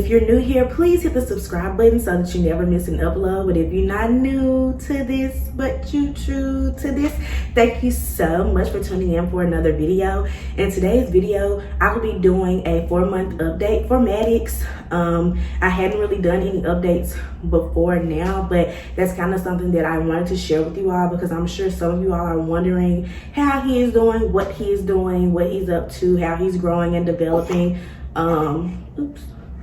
If you're new here, please hit the subscribe button so that you never miss an upload. But if you're not new to this, but you true to this, thank you so much for tuning in for another video. In today's video, I will be doing a 4-month update for Maddox. I hadn't really done any updates before now, but that's kind of something that I wanted to share with you all because I'm sure some of you all are wondering how he is doing, what he is doing, what he's up to, how he's growing and developing.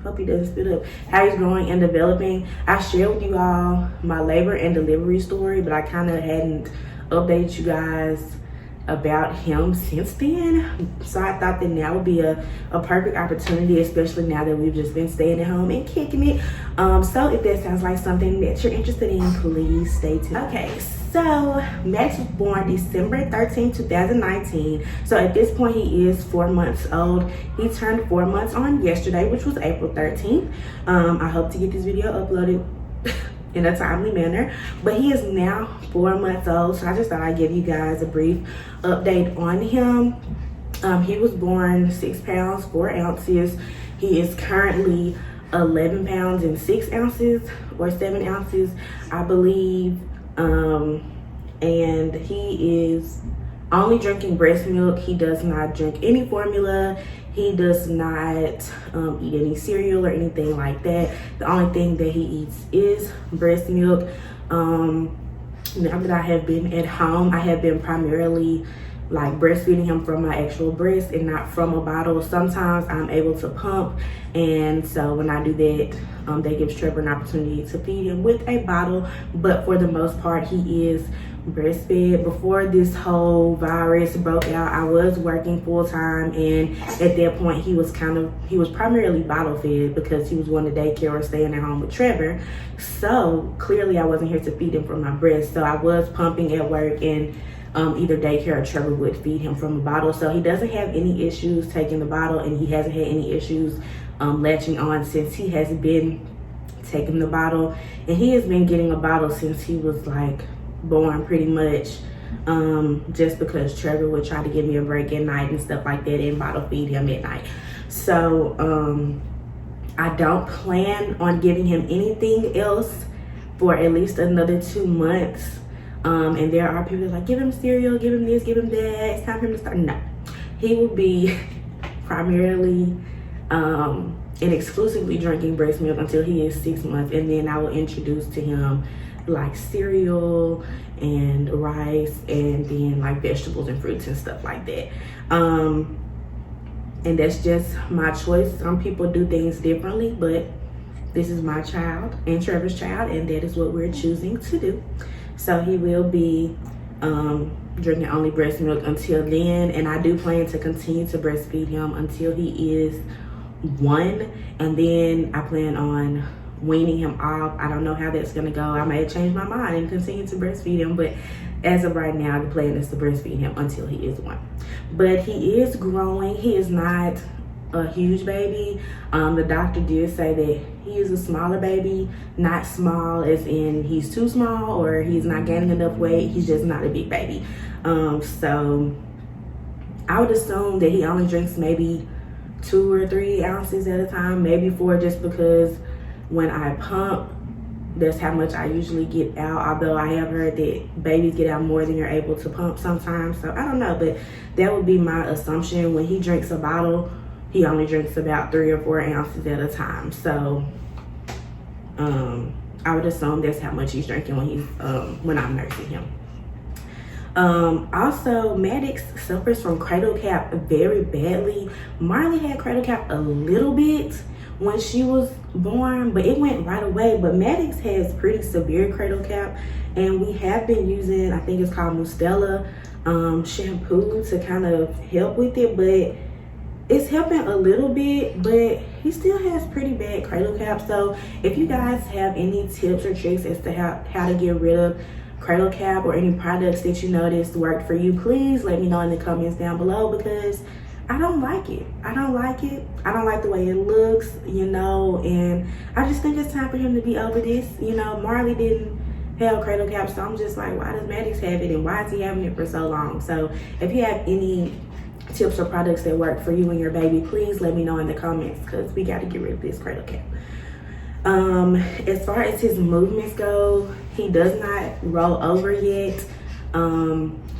Hope he doesn't spit up. How he's growing and developing. I shared with you all my labor and delivery story, but I kind of hadn't updated you guys about him since then. So I thought that now would be a perfect opportunity, especially now that we've just been staying at home and kicking it. So if that sounds like something that you're interested in, please stay tuned. Okay, so Max was born December 13, 2019. So at this point, he is 4 months old. He turned 4 months on yesterday, which was April 13th. I hope to get this video uploaded in a timely manner, but he is now 4 months old. So I just thought I'd give you guys a brief update on him. He was born 6 pounds 4 ounces. He is currently 11 pounds and 6 ounces or 7 ounces, I believe. And he is only drinking breast milk. He does not drink any formula. He does not eat any cereal or anything like that. The only thing that he eats is breast milk. Now that I have been at home, I have been primarily like breastfeeding him from my actual breast and not from a bottle. Sometimes I'm able to pump, and so when I do that, that gives Trevor an opportunity to feed him with a bottle, but for the most part he is breastfed. Before this whole virus broke out, I was working full-time, and at that point he was primarily bottle fed because he was going to daycare or staying at home with Trevor. So clearly I wasn't here to feed him from my breast, so I was pumping at work, and either daycare or Trevor would feed him from a bottle. So he doesn't have any issues taking the bottle, and he hasn't had any issues latching on since he has been taking the bottle. And he has been getting a bottle since he was like born pretty much, just because Trevor would try to give me a break at night and stuff like that and bottle feed him at night. So I don't plan on giving him anything else for at least another 2 months. And there are people like, give him cereal, give him this, give him that, it's time for him to start. No, he will be primarily and exclusively drinking breast milk until he is 6 months, and then I will introduce to him like cereal and rice, and then like vegetables and fruits and stuff like that. And that's just my choice. Some people do things differently, but this is my child and Trevor's child, and that is what we're choosing to do. So he will be drinking only breast milk until then, and I do plan to continue to breastfeed him until he is 1, and then I plan on weaning him off. I don't know how that's gonna go. I may change my mind and continue to breastfeed him, but as of right now, the plan is to breastfeed him until he is 1. But he is growing. He is not a huge baby. The doctor did say that he is a smaller baby, not small as in he's too small or he's not gaining enough weight. He's just not a big baby. So I would assume that he only drinks maybe 2 or 3 ounces at a time, maybe 4, just because when I pump, that's how much I usually get out, although I have heard that babies get out more than you're able to pump sometimes. So I don't know, but that would be my assumption. When he drinks a bottle, he only drinks about 3 or 4 ounces at a time. So I would assume that's how much he's drinking when I'm nursing him. Also, Maddox suffers from cradle cap very badly. Marley had cradle cap a little bit when she was born, but it went right away. But Maddox has pretty severe cradle cap, and we have been using, I think it's called Mustela shampoo to kind of help with it, but it's helping a little bit, but he still has pretty bad cradle cap. So if you guys have any tips or tricks as to how to get rid of cradle cap or any products that you noticed worked for you, please let me know in the comments down below, because I don't like it. I don't like it. I don't like the way it looks, you know, and I just think it's time for him to be over this. You know, Marley didn't have cradle cap, so I'm just like, why does Maddox have it, and why is he having it for so long? So if you have any tips or products that work for you and your baby, please let me know in the comments, because we got to get rid of this cradle cap. As far as his movements go, he does not roll over yet.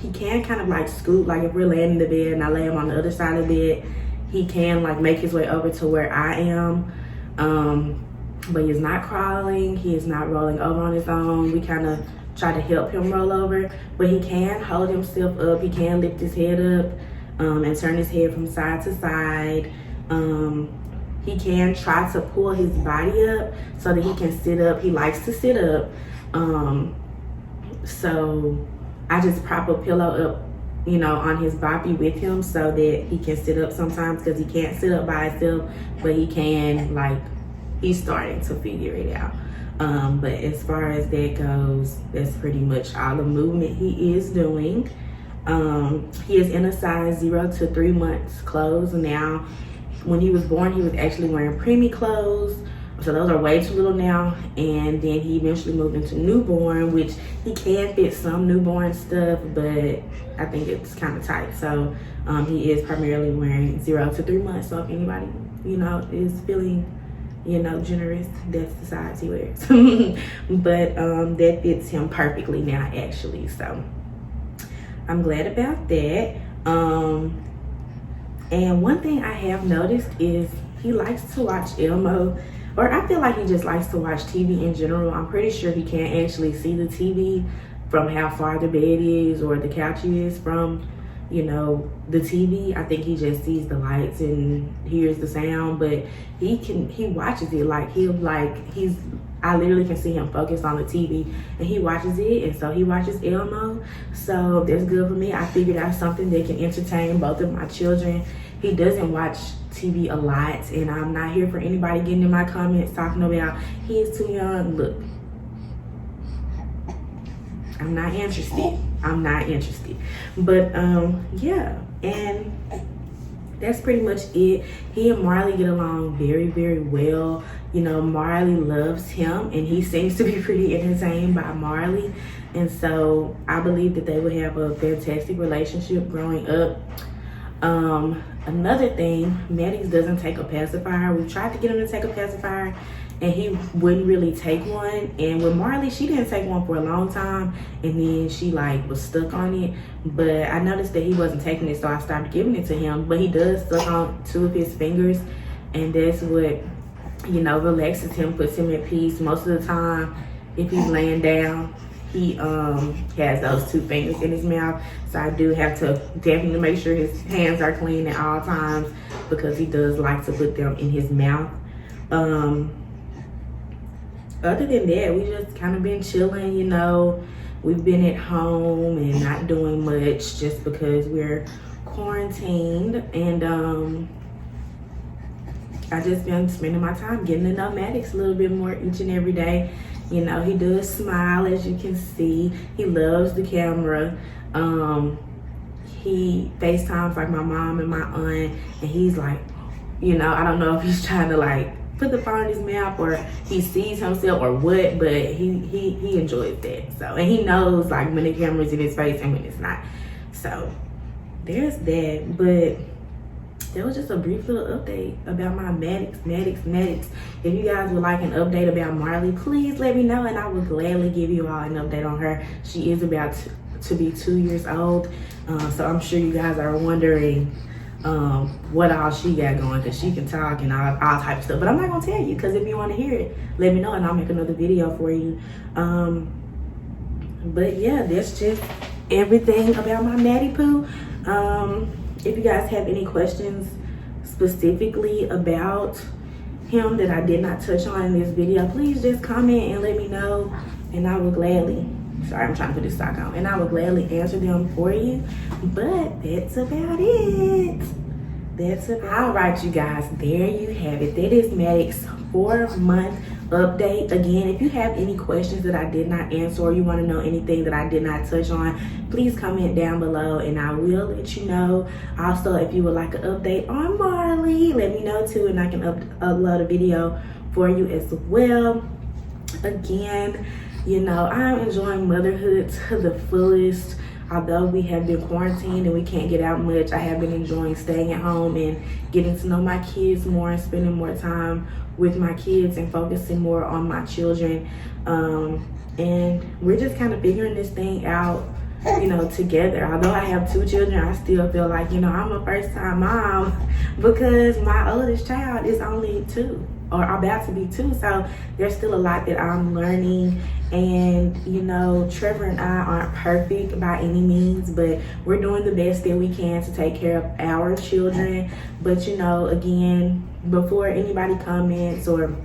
He can kind of like scoot, like if we're laying in the bed and I lay him on the other side of the bed, he can like make his way over to where I am. But he's not crawling, he is not rolling over on his own. We kind of try to help him roll over, but he can hold himself up, he can lift his head up and turn his head from side to side. He can try to pull his body up so that he can sit up. He likes to sit up. So I just prop a pillow up, you know, on his boppy with him so that he can sit up sometimes, because he can't sit up by himself, but he can, like, he's starting to figure it out. But as far as that goes, that's pretty much all the movement he is doing. He is in a size 0 to 3 months clothes now. When he was born, he was actually wearing preemie clothes, so those are way too little now. And then he eventually moved into newborn, which he can fit some newborn stuff, but I think it's kind of tight. So he is primarily wearing 0 to 3 months. So if anybody, you know, is feeling, you know, generous, that's the size he wears. But that fits him perfectly now, actually. So I'm glad about that. And one thing I have noticed is he likes to watch Elmo, or I feel like he just likes to watch TV in general. I'm pretty sure he can't actually see the TV from how far the bed is or the couch is from, you know, the TV. I think he just sees the lights and hears the sound, but he watches it. Like I literally can see him focus on the TV and he watches it, and so he watches Elmo. So that's good for me. I figured out something that can entertain both of my children. He doesn't watch TV a lot, and I'm not here for anybody getting in my comments talking about he is too young. Look, I'm not interested. But yeah, and that's pretty much it. He and Marley get along very, very well. You know, Marley loves him, and he seems to be pretty entertained by Marley. And so I believe that they would have a fantastic relationship growing up. Another thing, Maddox doesn't take a pacifier. We tried to get him to take a pacifier, and he wouldn't really take one. And with Marley, she didn't take one for a long time, and then she like was stuck on it. But I noticed that he wasn't taking it, so I started giving it to him. But he does suck on 2 of his fingers, and that's what, you know, relaxes him, puts him at peace. Most of the time, if he's laying down, he has those 2 fingers in his mouth. So I do have to definitely make sure his hands are clean at all times, because he does like to put them in his mouth. Other than that, we just kind of been chilling, you know. We've been at home and not doing much just because we're quarantined. And I just been spending my time getting to know Maddox a little bit more each and every day. You know, he does smile, as you can see. He loves the camera. He FaceTimes like my mom and my aunt, and he's like, you know, I don't know if he's trying to like put the phone in his mouth or he sees himself or what, but he enjoys that. So, and he knows like when the camera's in his face and when it's not. So there's that. But that was just a brief little update about my Maddox. If you guys would like an update about Marley, please let me know, and I will gladly give you all an update on her. She is about to be 2 years old, so I'm sure you guys are wondering what all she got going, because she can talk and all type of stuff. But I'm not gonna tell you, because if you want to hear it, let me know and I'll make another video for you. But yeah, that's just everything about my Maddie Poo. If you guys have any questions specifically about him that I did not touch on in this video, please just comment and let me know, and I will gladly, sorry, I'm trying to put this sock on, and I will gladly answer them for you. But that's about it. All right, you guys, there you have it. That is Maddox's 4-month update. Again, if you have any questions that I did not answer, or you want to know anything that I did not touch on, please comment down below and I will let you know. Also, if you would like an update on Marley, let me know too, and I can upload a video for you as well. Again, you know, I'm enjoying motherhood to the fullest. although we have been quarantined and we can't get out much, I have been enjoying staying at home and getting to know my kids more and spending more time with my kids and focusing more on my children. And we're just kind of figuring this thing out, you know, together. Although I have 2 children, I still feel like, you know, I'm a first-time mom because my oldest child is only 2 or about to be 2. So there's still a lot that I'm learning. And, you know, Trevor and I aren't perfect by any means, but we're doing the best that we can to take care of our children. But, you know, again, before anybody comments or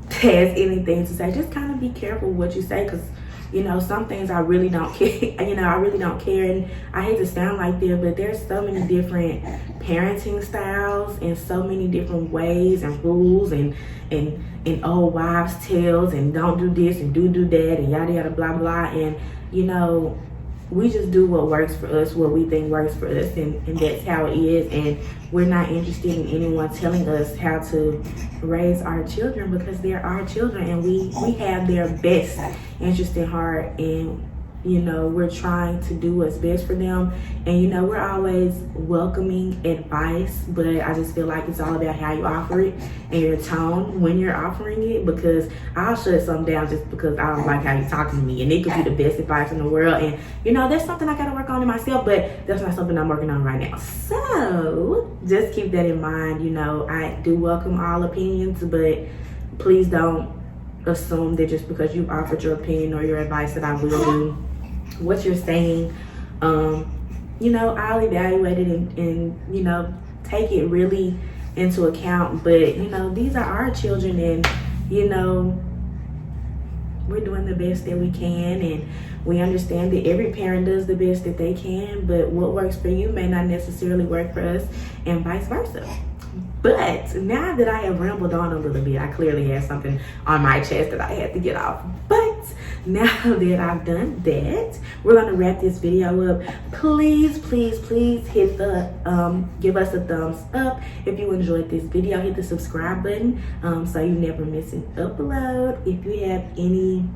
has anything to say, just kind of be careful what you say, because, you know, some things I really don't care. You know, I really don't care, and I hate to sound like that, but there's so many different parenting styles and so many different ways and rules and old wives' tales and don't do this and do that and yada yada blah blah. And, you know, we just do what works for us, what we think works for us, and that's how it is. And we're not interested in anyone telling us how to raise our children, because they're our children and we have their best interest in heart. And, you know, we're trying to do what's best for them. And, you know, we're always welcoming advice, but I just feel like it's all about how you offer it and your tone when you're offering it, because I'll shut something down just because I don't like how you're talking to me, and it could be the best advice in the world. And, you know, that's something I gotta work on in myself, but that's not something I'm working on right now. So just keep that in mind. You know, I do welcome all opinions, but please don't assume that just because you've offered your opinion or your advice that I will do what you're saying. You know, I'll evaluate it and, you know, take it really into account. But, you know, these are our children, and, you know, we're doing the best that we can, and we understand that every parent does the best that they can, but what works for you may not necessarily work for us, and vice versa. But now that I have rambled on a little bit, I clearly have something on my chest that I had to get off. But now that I've done that, we're gonna wrap this video up. Please, please, please hit the, give us a thumbs up if you enjoyed this video. Hit the subscribe button so you never miss an upload. If you have any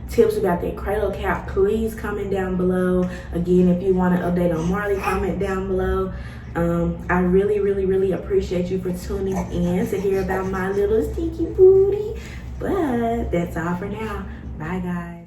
tips about that cradle cap, please comment down below. Again, if you want an update on Marley, comment down below. I really, really, really appreciate you for tuning in to hear about my little stinky booty. But that's all for now. Bye, guys.